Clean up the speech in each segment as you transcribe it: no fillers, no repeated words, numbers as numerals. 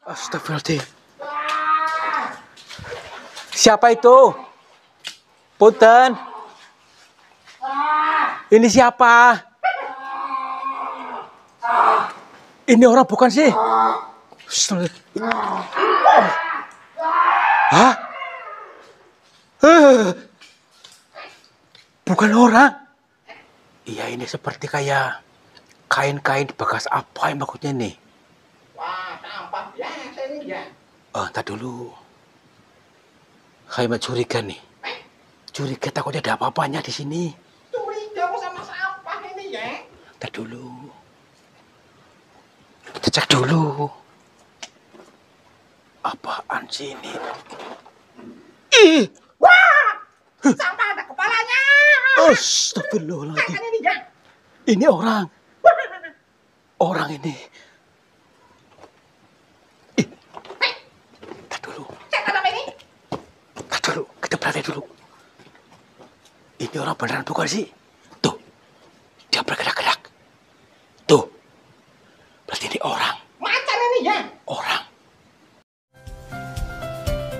Astagfirullahaladzim. Siapa itu? Punten. Ini siapa? Ini orang bukan sih? Hah? Bukan orang. Iya, ini seperti kayak kain-kain bekas apa yang maksudnya nih? Wah, sampah biasa ini ya. Entar dulu. Kayak curiga nih. Curiga takutnya ada apa-apanya di sini. Curiga kok sama sampah ini ya. Entar dulu. Kita cek dulu. Apaan sih ini? Ih! Wah! Sampah ada kepalanya. Astagfirullahaladzim. Kan ini ya. Ini orang. Orang ini. Ih. Entar dulu. Setan apa ini? Entar dulu. Kita perhatikan dulu. Ini orang beneran bukan sih? Tuh. Dia bergerak-gerak. Tuh. Berarti ini orang. Macan ini ya. Orang.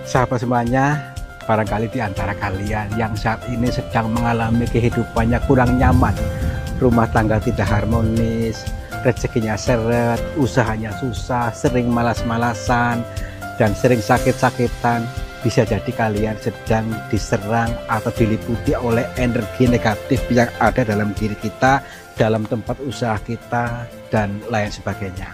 Sahabat semuanya, barangkali di antara kalian yang saat ini sedang mengalami kehidupannya kurang nyaman, rumah tangga tidak harmonis, rezekinya seret, usahanya susah, sering malas-malasan, dan sering sakit-sakitan, bisa jadi kalian sedang diserang atau diliputi oleh energi negatif yang ada dalam diri kita, dalam tempat usaha kita, dan lain sebagainya.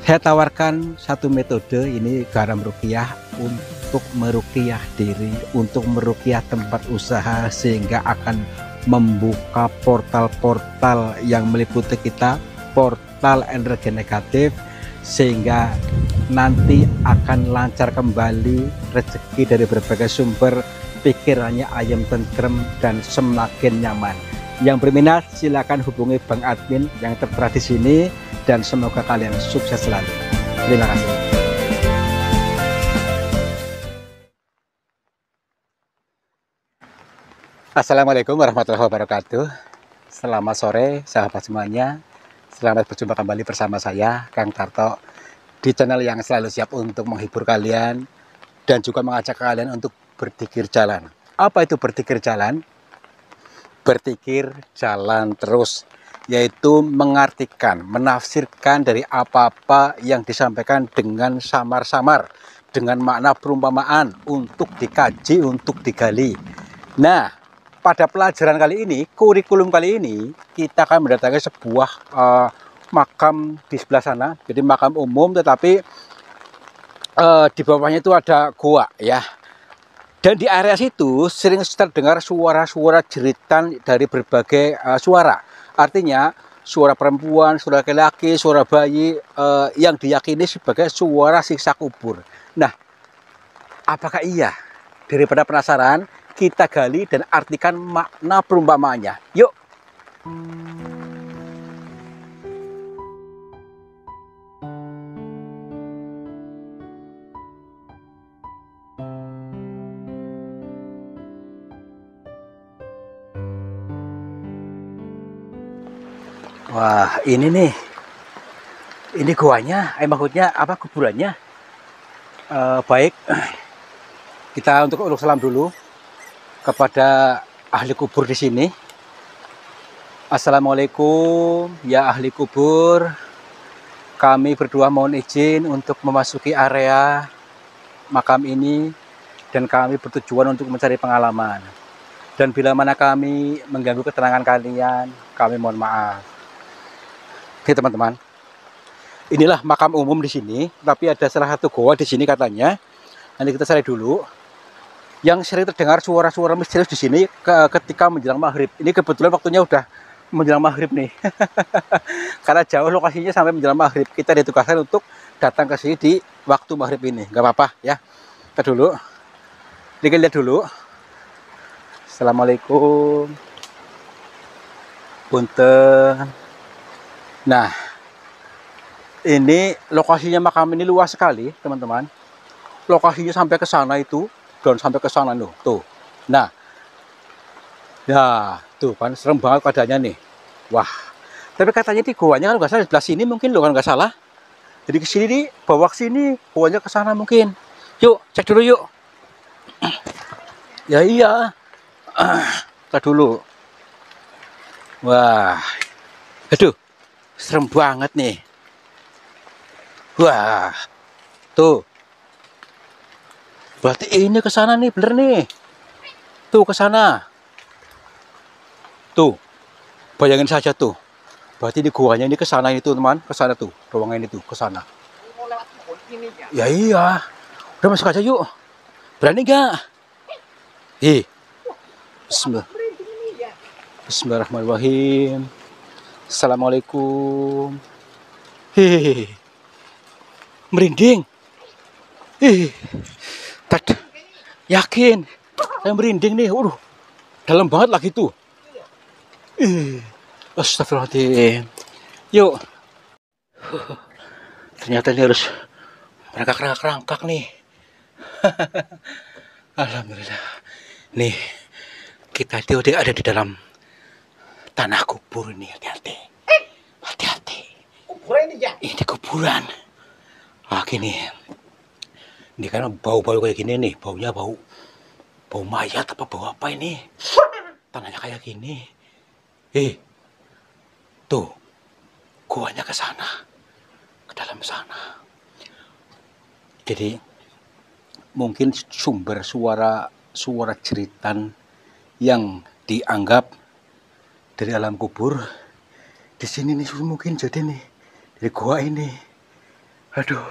Saya tawarkan satu metode, ini garam ruqyah, untuk meruqyah diri, untuk meruqyah tempat usaha, sehingga akan membuka portal-portal yang meliputi kita, portal energi negatif, sehingga nanti akan lancar kembali rezeki dari berbagai sumber, pikirannya ayam tentrem dan semakin nyaman. Yang berminat silakan hubungi Bang Admin yang tertera di sini, dan semoga kalian sukses selalu. Terima kasih. Assalamualaikum warahmatullahi wabarakatuh. Selamat sore sahabat semuanya. Selamat berjumpa kembali bersama saya, Kang Tarto, di channel yang selalu siap untuk menghibur kalian dan juga mengajak kalian untuk berpikir jalan. Apa itu berpikir jalan? Berpikir jalan terus, yaitu mengartikan, menafsirkan dari apa-apa yang disampaikan dengan samar-samar, dengan makna perumpamaan untuk dikaji, untuk digali. Nah, pada pelajaran kali ini, kurikulum kali ini, kita akan mendatangi sebuah makam di sebelah sana. Jadi makam umum, tetapi di bawahnya itu ada goa, ya. Dan di area situ sering terdengar suara-suara jeritan dari berbagai suara. Artinya suara perempuan, suara laki-laki, suara bayi yang diyakini sebagai suara siksa kubur. Nah, apakah iya? Daripada penasaran, kita gali dan artikan makna perumpamaannya. Yuk! Wah, ini nih. Ini goanya, maksudnya apa, kuburannya? Baik. Kita untuk salam dulu kepada ahli kubur di sini. Assalamualaikum ya ahli kubur. Kami berdua mohon izin untuk memasuki area makam ini, dan kami bertujuan untuk mencari pengalaman. Dan bila mana kami mengganggu ketenangan kalian, kami mohon maaf. Oke teman-teman, inilah makam umum di sini, tapi ada salah satu goa di sini katanya. Nanti kita cari dulu. Yang sering terdengar suara-suara misterius di sini ketika menjelang maghrib. Ini kebetulan waktunya udah menjelang maghrib nih. Karena jauh lokasinya sampai menjelang maghrib. Kita ditugaskan untuk datang ke sini di waktu maghrib ini. Gak apa-apa ya. Kita dulu. Kita lihat dulu. Assalamualaikum. Punten. Nah, ini lokasinya makam ini luas sekali, teman-teman. Lokasinya sampai ke sana itu, dan sampai ke sana tuh. Nah, ya tuh kan serem banget keadaannya nih. Wah, tapi katanya di goanya kalau nggak salah di sebelah sini mungkin loh, kalau nggak salah. Jadi ke sini nih, bawa ke sini, bawanya ke sana mungkin. Yuk, cek dulu yuk. Ya iya. Kita dulu. Wah. Aduh, serem banget nih. Wah. Tuh. Berarti ini ke sana nih, bener nih. Tuh ke sana. Tuh. Bayangin saja tuh. Berarti di guanya ini ke sana itu, teman. Ke sana tuh. Ruangan itu ke sana. Mau lewat kebun ini ya. Ya iya. Udah masuk aja yuk. Berani nggak? Bismillah. Merinding ini ya. Bismillahirrahmanirrahim. Assalamualaikum. Hehehe. Merinding. Ih. Tad. Yakin. Saya merinding nih. Dalam banget lagi tuh. Astagfirullahaladzim. Yuk. Ternyata ini harus merangkak-rangkak nih. Alhamdulillah. Nih, kita itu ada di dalam tanah kubur nih. Hati-hati. Hati-hati. Kuburan ini ya. Ini kuburan. Ah, gini. Ini kan bau-bau kayak gini nih. Baunya bau mayat apa bau apa ini? Tanahnya kayak gini. Tuh. Guanya ke sana. Ke dalam sana. Jadi mungkin sumber suara jeritan yang dianggap dari alam kubur di sini nih mungkin jadi nih dari gua ini. Aduh,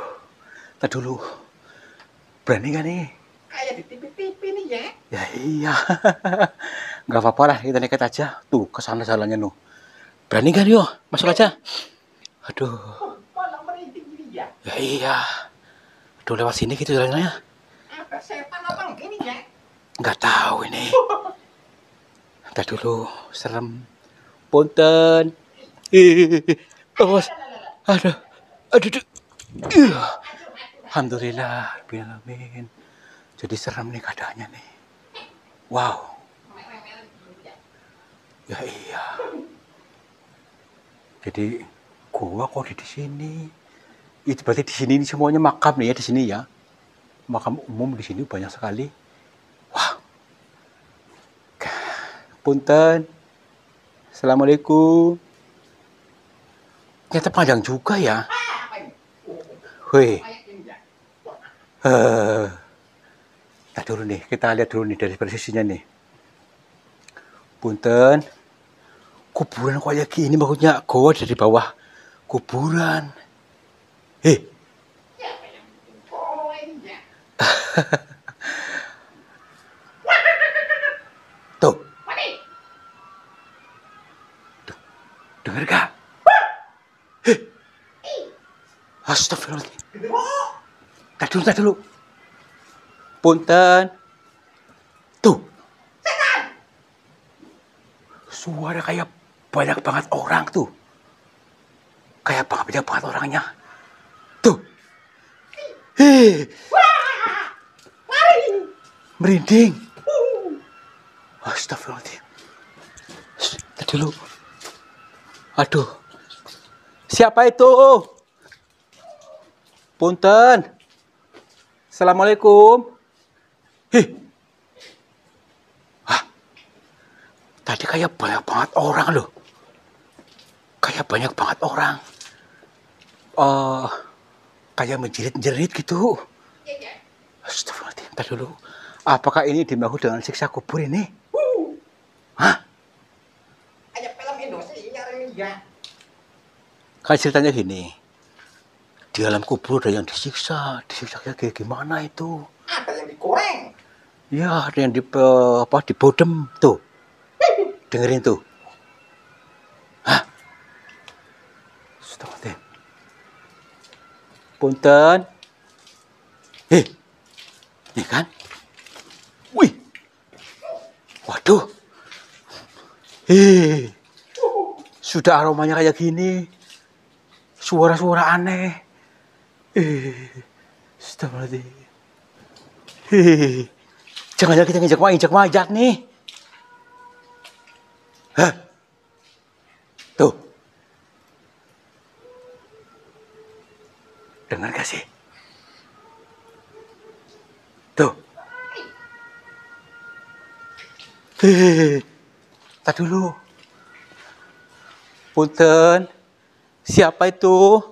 tak dulu. Berani gak nih? Kayak di TV-TV nih ya. Ya iya. Nggak apa-apa lah, kita nekat aja. Tuh, ke sana jalannya nuh. Berani gak yuk? Masuk aja. Aduh. Malah merinding ini ya. Ya iya. Aduh, lewat sini gitu jalannya. Ada setan apa enggak ini ya? Nggak tahu ini. Ntar dulu, serem. Punten. Awas. Aduh. Aduh. Alhamdulillah. Alamin. Jadi serem nih keadaannya nih. Wow. Ya iya. Jadi gua kok di sini. Itu berarti di sini semuanya makam nih ya di sini ya. Makam umum di sini banyak sekali. Wah. Punten. Assalamualaikum. Ternyata panjang juga ya. Apa ini? Wih. Kayak ini ya. Nah dulu nih, kita lihat dulu nih dari posisinya nih. Punten. Kuburan kayak gini maksudnya goa dari bawah kuburan. Siapa yang bikin goa ini ya? Tuh, Mati. denger gak? Astagfirullahaladzim. Tak dulu. Punten. Tuh. Suara kayak banyak banget orang tuh. Kayak banyak banget orangnya. Tuh. Merinding. Astagfirullahaladzim. Tak dulu. Aduh. Siapa itu? Punten. Assalamualaikum. Tadi kayak banyak banget orang loh. Kayak banyak banget orang. Kayak menjerit-jerit gitu. Astagfirullahaladzim. Ntar dulu. Apakah ini dimaksud dengan siksa kubur ini? Hah? Ada film Indonesia ini ya. Kan ceritanya gini. Di alam kubur ada yang disiksa. Disiksa kayak gimana itu? Ada yang digoreng. Ya, ada yang dibodem tuh. Dengerin tuh. Hah? Astagfirullahaladzim. Punten. Nih kan? Wih. Waduh. Sudah aromanya kayak gini. Suara-suara aneh. Astagfirullahaladzim. Jangan-jangan kita injak majak nih. Hah? Tuh. Dengar gak sih? Tuh. Hehehe. Tak dulu. Punten. Siapa itu?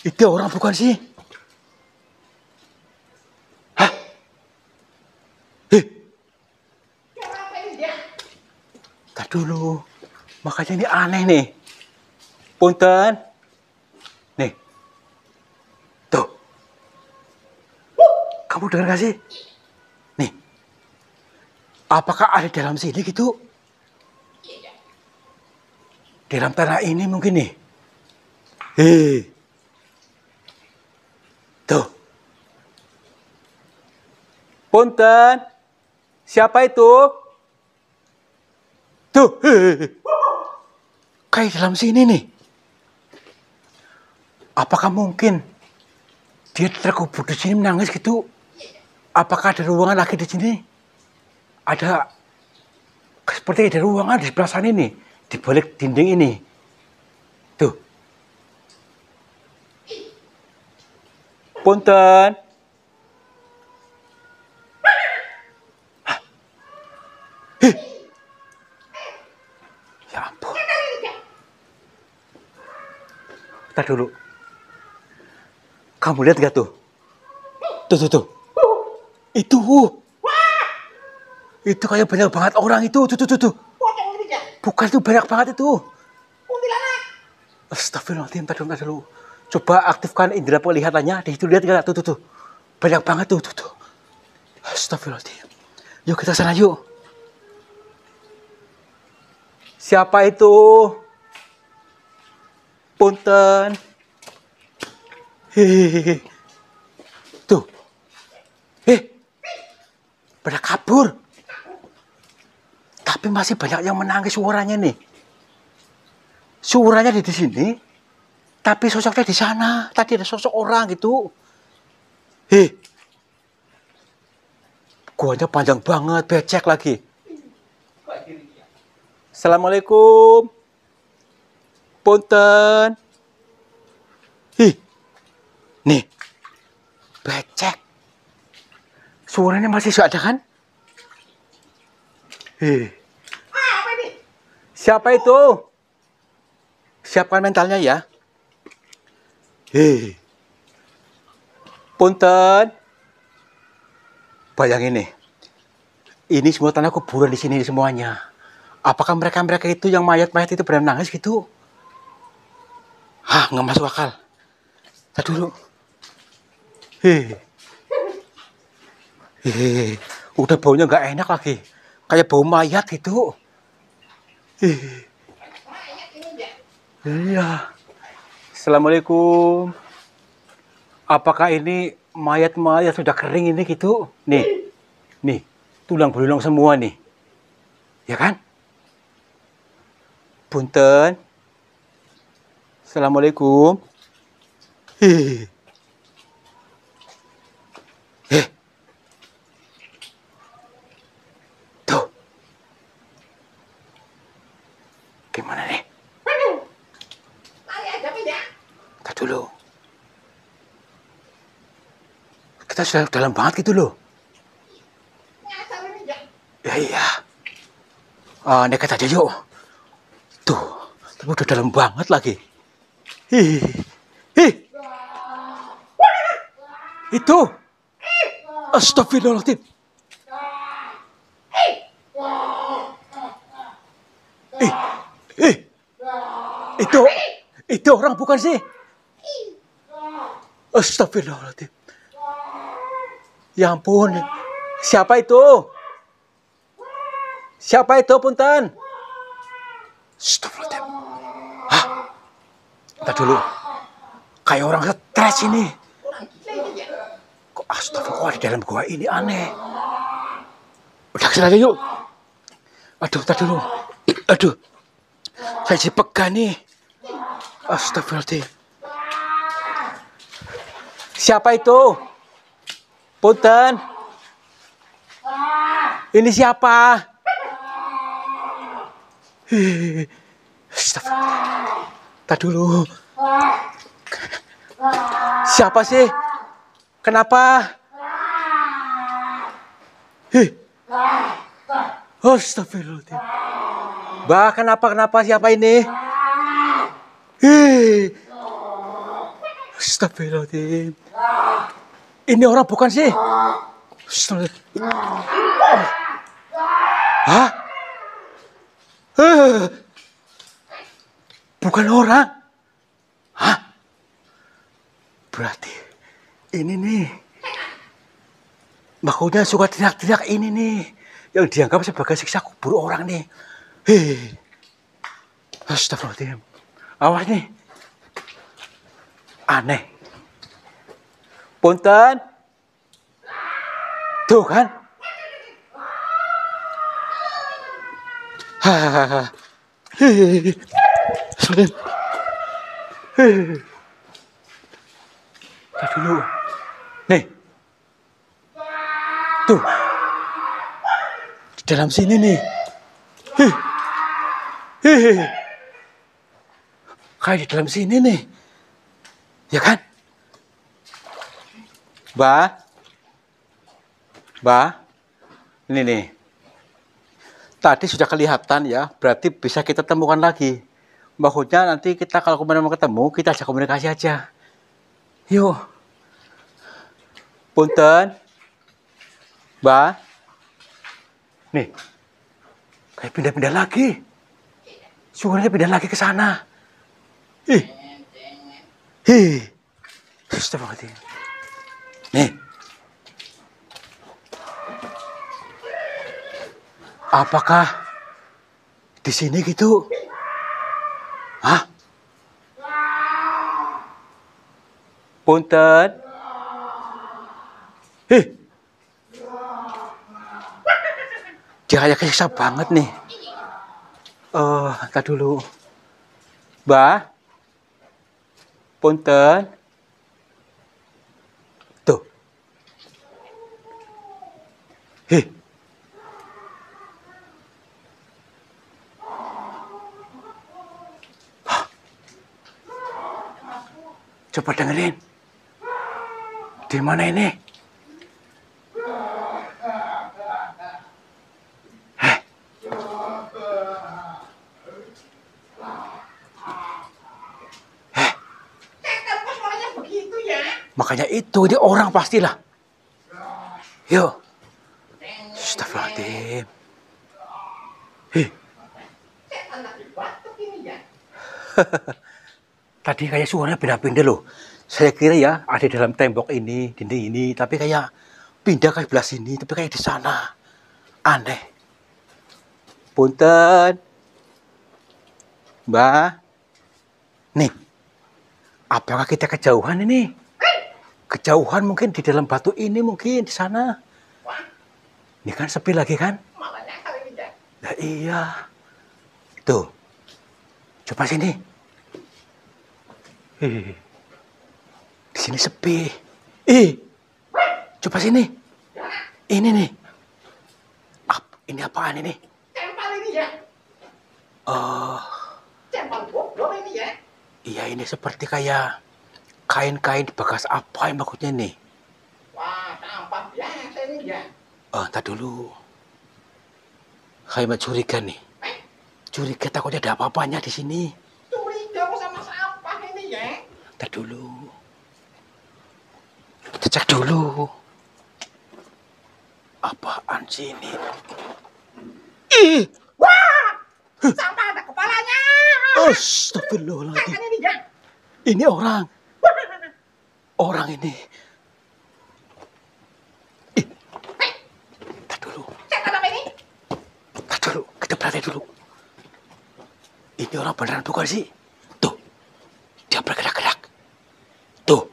Itu orang bukan sih? Hah? Siapa ini dia? Tak dulu. Makanya ini aneh nih. Punten. Nih. Tuh. Kamu dengar gak sih? Nih. Apakah ada dalam sini gitu? Dalam tanah ini mungkin nih. Tuh. Punten. Siapa itu? Tuh. Kayak dalam sini nih. Apakah mungkin dia terkubur di sini menangis gitu? Apakah ada ruangan lagi di sini? Ada seperti ada ruangan di sebelah sana nih, di balik dinding ini. Tuh. Punten. Ya ampun. Kita dulu. Kamu lihat gak tuh? Tuh. Itu. Itu kayak banyak banget orang itu. Tuh. Pocong ini dia. Bukan itu banyak banget itu. Kuntilanak. Astagfirullahaladzim, tadi dulu. Coba aktifkan indera penglihatannya. Di situ lihat gak? Tuh. Banyak banget tuh. Astagfirullahaladzim. Yuk kita sana yuk. Siapa itu? Punten. Hehehe. Tuh. Pada kabur. Tapi masih banyak yang menangis suaranya nih. Suaranya di sini, tapi sosoknya di sana. Tadi ada sosok orang gitu. Guanya panjang banget, becek lagi. Assalamualaikum. Punten. Nih. Becek. Suaranya masih ada kan? Apa ini? Siapa itu? Siapkan mentalnya ya. Punten. Bayangin nih. Ini semua tanah kuburan di sini semuanya. Apakah mereka itu yang mayat-mayat itu benar nangis gitu? Nggak masuk akal. Tadi dulu. Udah baunya nggak enak lagi. Kayak bau mayat gitu. Mayat ini dia. Iya. Assalamualaikum. Apakah ini mayat-mayat sudah kering ini gitu? Nih, tulang belulang semua nih. Ya kan? Punten. Assalamualaikum. Tuh. Gimana nih? Lari aja pindah. Tadi dulu. Kita sudah dalam banget gitu loh. Nyasar ini dia. Ya iya. Nekat aja yuk. Tuh, tapi udah dalam banget lagi. Itu. Astagfirullahaladzim. Itu orang bukan sih? Astagfirullahaladzim. Ya ampun. Siapa itu? Siapa itu, Punten? Astagfirullahaladzim. Ntar dulu. Kayak orang stres ini. Kok astagfirullah di dalam gua ini aneh. Udah kesana aja yuk. Aduh, ntar dulu. Aduh. Saya jadi pegang nih. Astagfirullahaladzim. Siapa itu? Punten. Ini siapa? Astagfirullahaladzim. Tak dulu. Siapa sih? Kenapa? Hih. Astagfirullahaladzim. Bah, kenapa siapa ini? Hih. Astagfirullahaladzim. Ini orang bukan sih? Hah? Bukan orang? Hah? Berarti ini nih. Makanya suka teriak-teriak ini nih. Yang dianggap sebagai siksa kubur orang nih. Hei. Astagfirullahaladzim. Awas nih. Aneh. Punten. Tuh kan. Hahaha. Hei. Hei. Tadi dulu. Nih. Tuh. Di dalam sini nih. Hei. Hei. Kayak di dalam sini nih. Ya kan? Mbak. Ini nih. Tadi sudah kelihatan ya, berarti bisa kita temukan lagi. Maksudnya nanti kita kalau kemana mau ketemu, kita ajak komunikasi aja. Yuk. Punten. Mbak. Nih. Kayak pindah-pindah lagi. Suaranya pindah lagi ke sana. Ih. Astagfirullahaladzim. Nih. Apakah di sini gitu? Hah? Punten. Dia kayak kesiksa banget nih. Entar dulu. Mbak. Punten. Tuh. Coba dengerin. Di mana ini? Makanya itu, dia orang pastilah. Yuk. Astagfirullahaladzim. Tadi kayak suaranya pindah-pindah loh. Saya kira ya ada di dalam tembok ini, dinding ini. Tapi kayak pindah ke sebelah sini. Tapi kayak di sana. Aneh. Punten. Mbak. Nih. Apakah kita kejauhan ini? Kejauhan mungkin di dalam batu ini mungkin di sana. Ini kan sepi lagi kan? Nah, iya. Tuh. Coba sini. Di sini sepi. Coba sini. Ini nih. Ini apaan ini? Tempel ini ya. Tempel bodoh ini ya. Iya, ini seperti kayak kain-kain bekas apa yang maksudnya nih? Wah, tampak biasa ini ya. Entar dulu. Kayak curiga nih. Curiga takutnya ada apa-apanya di sini. Curiga sama sampah ini ya. Entar dulu. Kita cek dulu. Apaan sih ini? Wah! Sampah ada kepalanya. Astagfirullahaladzim. Ini ya. Ini orang. Orang ini. Tar dulu. Setan apa ini? Tar dulu. Kita perhatikan dulu. Ini orang beneran bukan sih? Tuh. Dia bergerak-gerak. Tuh.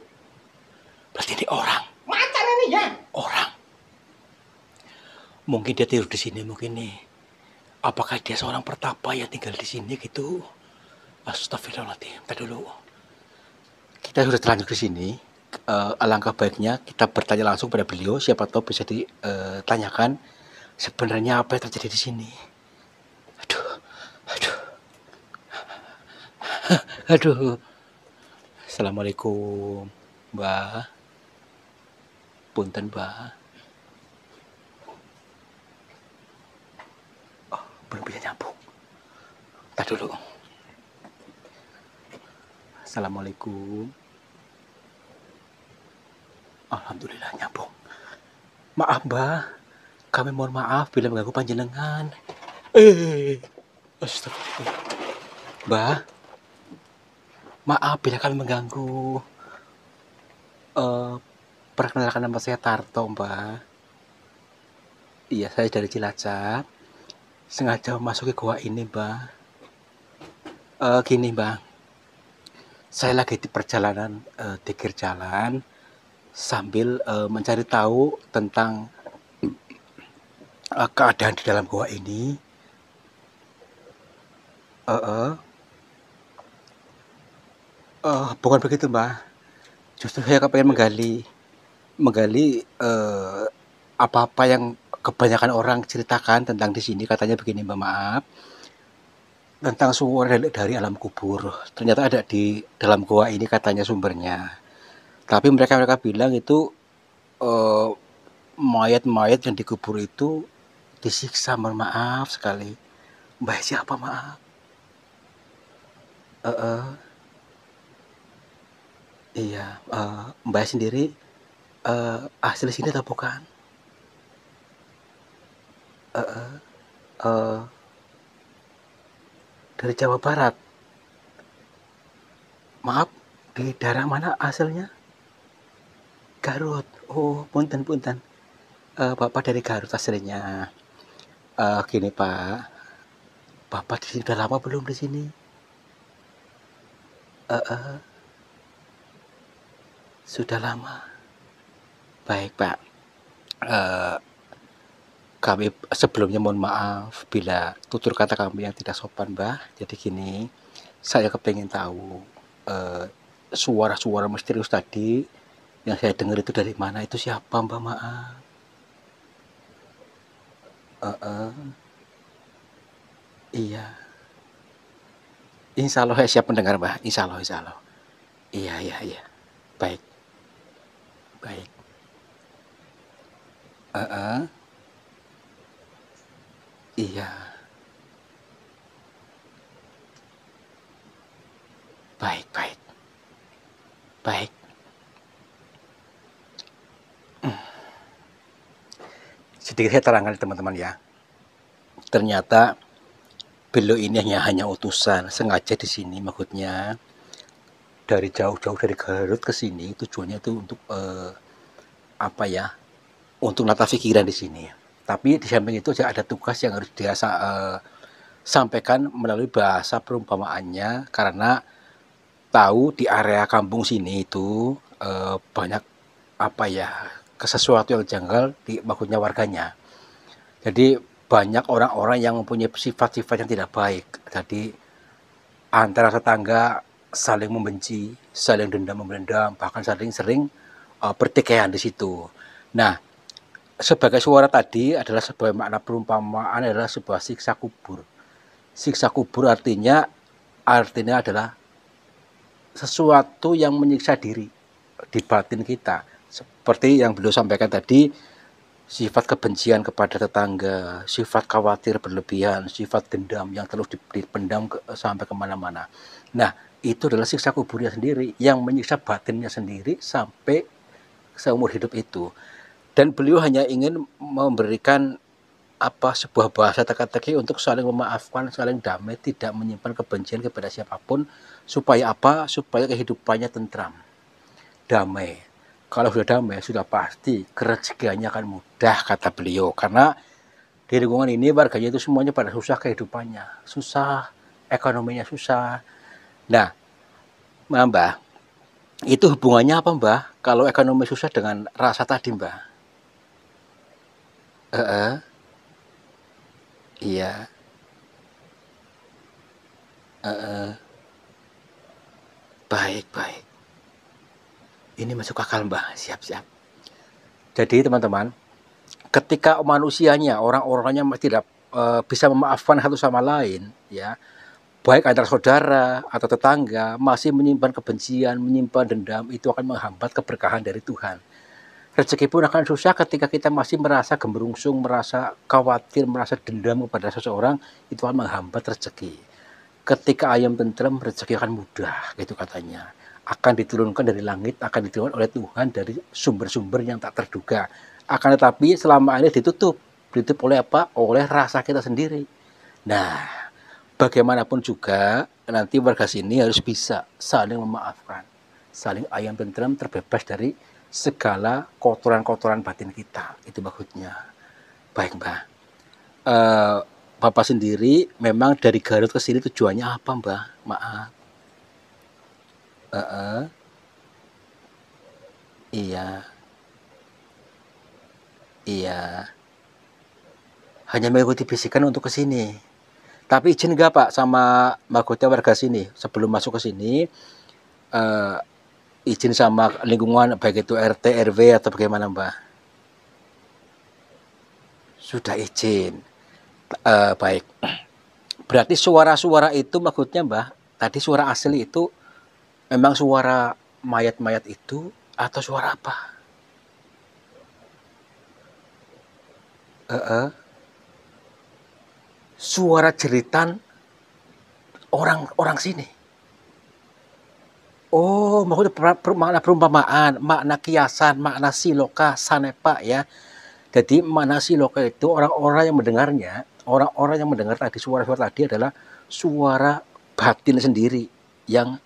Berarti ini orang. Macan ini ya. Orang. Mungkin dia tidur di sini mungkin nih. Apakah dia seorang pertapa yang tinggal di sini gitu? Astagfirullahaladzim. Tar dulu. Kita sudah terlanjur di sini. Alangkah baiknya kita bertanya langsung pada beliau, siapa tahu bisa ditanyakan sebenarnya apa yang terjadi di sini. Aduh. Aduh. Assalamualaikum, Mbah. Punten, Mbah. Belum bisa nyambung. Entar dulu. Assalamualaikum. Alhamdulillah nyambung. Maaf, Mbah. Kami mohon maaf bila mengganggu panjenengan. Astagfirullah. Mbah, maaf bila kami mengganggu. Eh, perkenalkan nama saya Tarto, Mbah. Iya, saya dari Cilacap. Sengaja memasuki gua ini, Mbah. Gini, Mbah. Saya lagi di perjalanan di kir jalan sambil mencari tahu tentang keadaan di dalam gua ini. Bukan begitu, Mbah. Justru saya kepengen menggali apa-apa yang kebanyakan orang ceritakan tentang di sini. Katanya begini, Mbak, maaf. Tentang suara dari alam kubur. Ternyata ada di dalam gua ini katanya sumbernya. Tapi mereka bilang itu mayat-mayat yang dikubur itu disiksa. Mohon maaf sekali. Mbak siapa, maaf? Iya, Mbak sendiri asli sini atau bukan? Uh, dari Jawa Barat. Maaf, di daerah mana asalnya? Garut. Oh, punten. Bapak dari Garut aslinya. Gini, Pak. Bapak di sini udah lama belum di sini? Sudah lama. Baik, Pak. Kami sebelumnya mohon maaf bila tutur kata kami yang tidak sopan, Mbah. Jadi gini, saya kepengen tahu suara-suara misterius tadi yang saya dengar itu dari mana, itu siapa, Mbak, maaf? Iya. Insya Allah saya siap mendengar, Mbak. Insya Allah. Iya. Baik. Iya. Baik. Sedikit saya terangkan teman-teman ya. Ternyata beliau ini hanya utusan, sengaja di sini maksudnya dari jauh-jauh dari Garut ke sini, tujuannya itu untuk untuk nata pikiran di sini. Tapi di samping itu ada tugas yang harus dia sampaikan melalui bahasa perumpamaannya, karena tahu di area kampung sini itu banyak sesuatu yang janggal di maksudnya warganya. Jadi banyak orang-orang yang mempunyai sifat-sifat yang tidak baik. Jadi antara tetangga saling membenci, saling dendam-memendam, bahkan sering pertikaian di situ. Nah, sebagai suara tadi adalah sebuah makna perumpamaan, adalah sebuah siksa kubur. Siksa kubur artinya adalah sesuatu yang menyiksa diri di batin kita. Seperti yang beliau sampaikan tadi, sifat kebencian kepada tetangga, sifat khawatir berlebihan, sifat dendam yang terus dipendam sampai kemana-mana. Nah, itu adalah siksa kuburnya sendiri yang menyiksa batinnya sendiri sampai seumur hidup itu. Dan beliau hanya ingin memberikan sebuah bahasa teka-teki untuk saling memaafkan, saling damai, tidak menyimpan kebencian kepada siapapun, supaya supaya kehidupannya tentram, damai. Kalau sudah damai, sudah pasti kerezekiannya akan mudah, kata beliau. Karena di lingkungan ini warganya itu semuanya pada susah kehidupannya, susah ekonominya, susah. Nah, Mbah, itu hubungannya apa, Mbah? Kalau ekonomi susah dengan rasa tadi, Mbah? Iya. Baik. Ini masuk akal, Mbah. Siap. Jadi teman-teman, ketika manusianya, orang-orangnya tidak bisa memaafkan satu sama lain, ya, baik antara saudara atau tetangga masih menyimpan kebencian, menyimpan dendam, itu akan menghambat keberkahan dari Tuhan. Rezeki pun akan susah ketika kita masih merasa gemerungsung, merasa khawatir, merasa dendam kepada seseorang, itu akan menghambat rezeki. Ketika ayam tentrem, rezeki akan mudah, gitu katanya. Akan diturunkan dari langit, akan diturunkan oleh Tuhan dari sumber-sumber yang tak terduga. Akan tetapi selama ini ditutup oleh apa? Oleh rasa kita sendiri. Nah, bagaimanapun juga nanti warga sini harus bisa saling memaafkan, saling ayam tentrem, terbebas dari segala kotoran-kotoran batin kita. Itu maksudnya. Baik, Mbak. Bapak sendiri memang dari Garut ke sini tujuannya apa, Mbak? Maaf. Iya. Iya. Hanya mengikuti bisikan untuk ke sini. Tapi izin nggak Pak sama mahkota warga sini sebelum masuk ke sini, izin sama lingkungan baik itu RT, RW atau bagaimana Mbak? Sudah izin. Baik. Berarti suara-suara itu maksudnya Mbak, tadi suara asli itu memang suara mayat-mayat itu atau suara apa? Suara jeritan orang-orang sini. Oh, maksudnya makna perumpamaan, makna kiasan, makna siloka, sanepa ya. Jadi makna siloka itu orang-orang yang mendengarnya, orang-orang yang mendengar tadi suara-suara tadi adalah suara batin sendiri yang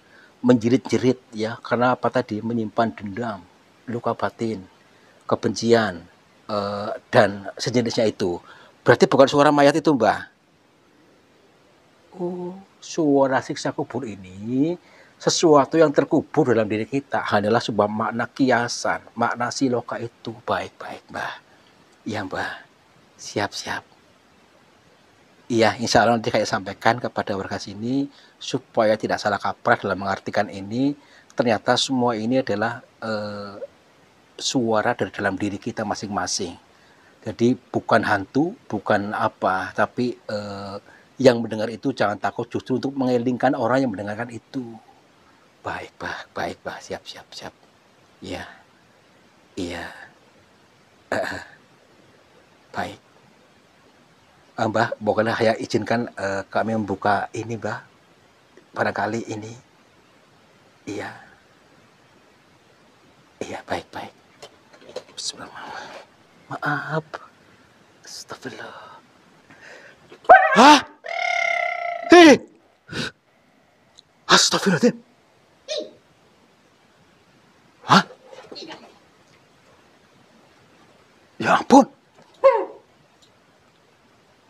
menjerit-jerit ya. Karena apa tadi? Menyimpan dendam, luka batin, kebencian, dan sejenisnya itu. Berarti bukan suara mayat itu, Mbak. Oh, suara siksa kubur ini sesuatu yang terkubur dalam diri kita hanyalah sebuah makna kiasan, makna siloka itu. Baik-baik, Mbak. Iya, Mbak. Siap-siap. Iya, insya Allah nanti saya sampaikan kepada warga sini supaya tidak salah kaprah dalam mengartikan ini. Ternyata semua ini adalah suara dari dalam diri kita masing-masing. Jadi bukan hantu, bukan apa, tapi yang mendengar itu jangan takut, justru untuk mengelingkan orang yang mendengarkan itu. Baik, Pak, siap. Iya, iya, baik. Mbak, bolehlah saya izinkan kami membuka ini, Mbak. Barangkali ini, iya, baik. Bismillahirrahmanirrahim. Maaf, astagfirullah. Hah? Hei! Astagfirullahaladzim. Hah? Ya ampun.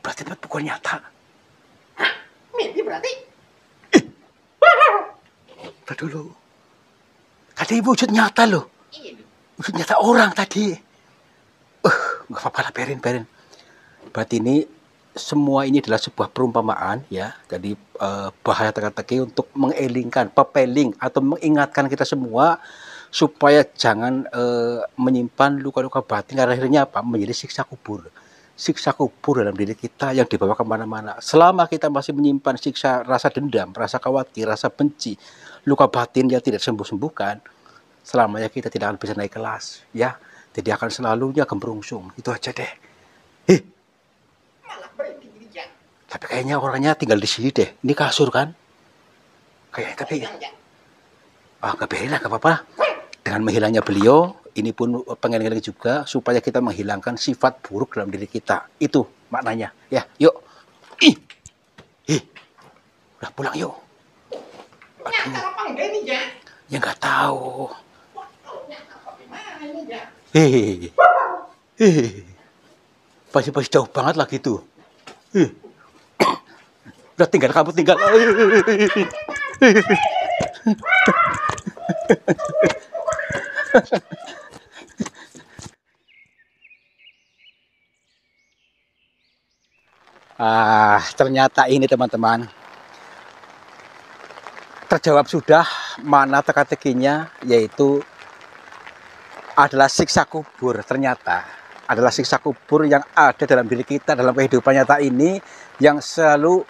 Berarti bukan nyata. Mimpi berarti. Udah dulu. Tadi wujud nyata loh. Wujud nyata orang tadi. Nggak apa-apa lah, berin. Berarti ini semua ini adalah sebuah perumpamaan ya. Jadi bahaya teka-teki untuk mengelingkan, pepeling atau mengingatkan kita semua supaya jangan menyimpan luka-luka batin karena akhirnya apa? Menjadi siksa kubur. Siksa kubur dalam diri kita yang dibawa kemana-mana. Selama kita masih menyimpan siksa rasa dendam, rasa khawatir, rasa benci, luka batin yang tidak sembuh-sembuhkan, selamanya kita tidak akan bisa naik kelas ya. Jadi akan selalunya gemerungsung. Itu aja deh. Tapi kayaknya orangnya tinggal di sini deh. Ini kasur kan? Kayaknya tapi nggak beda, nggak apa-apa. Dengan menghilangnya beliau, ini pun pengen juga supaya kita menghilangkan sifat buruk dalam diri kita. Itu maknanya. Ya, yuk. Udah pulang yuk. Nyata apa enggak ini ya? Ya nggak tahu. Nyata apa gimana ini ya? Pasti jauh banget lagi tuh. Udah kamu tinggal. Ternyata ini teman-teman. Terjawab sudah mana teka-tekinya, yaitu adalah siksa kubur. Ternyata adalah siksa kubur yang ada dalam diri kita dalam kehidupan nyata ini, yang selalu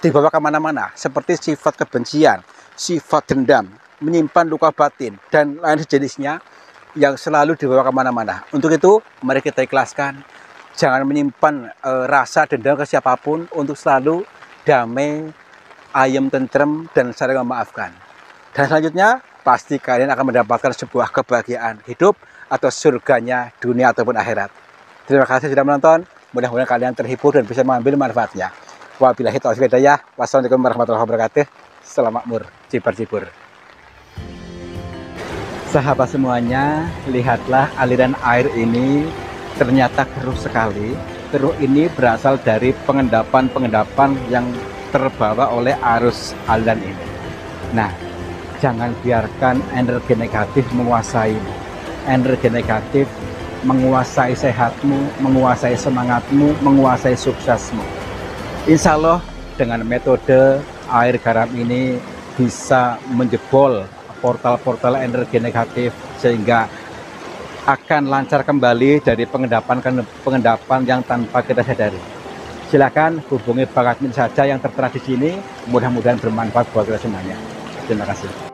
dibawa kemana-mana, seperti sifat kebencian, sifat dendam, menyimpan luka batin, dan lain sejenisnya yang selalu dibawa kemana-mana. Untuk itu, mari kita ikhlaskan, jangan menyimpan rasa dendam ke siapapun, untuk selalu damai, ayem, tentrem, dan saling memaafkan. Dan selanjutnya, pasti kalian akan mendapatkan sebuah kebahagiaan hidup atau surganya dunia ataupun akhirat. Terima kasih sudah menonton. Mudah-mudahan kalian terhibur dan bisa mengambil manfaatnya. Wabillahi taufiq wal hidayah. Wassalamualaikum warahmatullahi wabarakatuh. Selamat makmur, cipar-cipur. Sahabat semuanya, lihatlah aliran air ini ternyata keruh sekali. Keruh ini berasal dari pengendapan-pengendapan yang terbawa oleh arus aliran ini. Nah, jangan biarkan energi negatif menguasaimu. Energi negatif menguasai sehatmu, menguasai semangatmu, menguasai suksesmu. Insya Allah dengan metode air garam ini bisa menjebol portal-portal energi negatif sehingga akan lancar kembali dari pengendapan yang tanpa kita sadari. Silakan hubungi Bang Admin saja yang tertera di sini. Mudah-mudahan bermanfaat buat kita semuanya. Terima kasih.